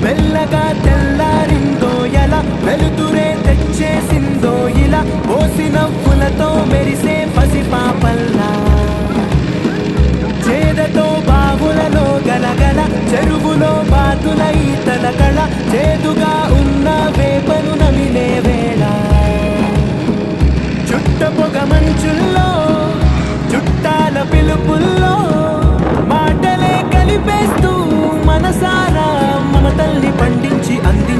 మెల్లగా తెల్లారిందో ఎలా వెలుతురే తెచ్చేసిందో ఇలా పోసి నవ్వులతో మెరిసే పసిపాపల్లా చేదతో బావులలో గలగల చెరువులో బాతుల ఈతల కళ చేదుగా ఉన్న వేపను నమిలే వేళ చుట్ట పొగ మంచుల్లో చుట్టాల పిలుపుల్లో మాటలే కలిపేస్తూ మనసారా మమతల్ని పండించి అంది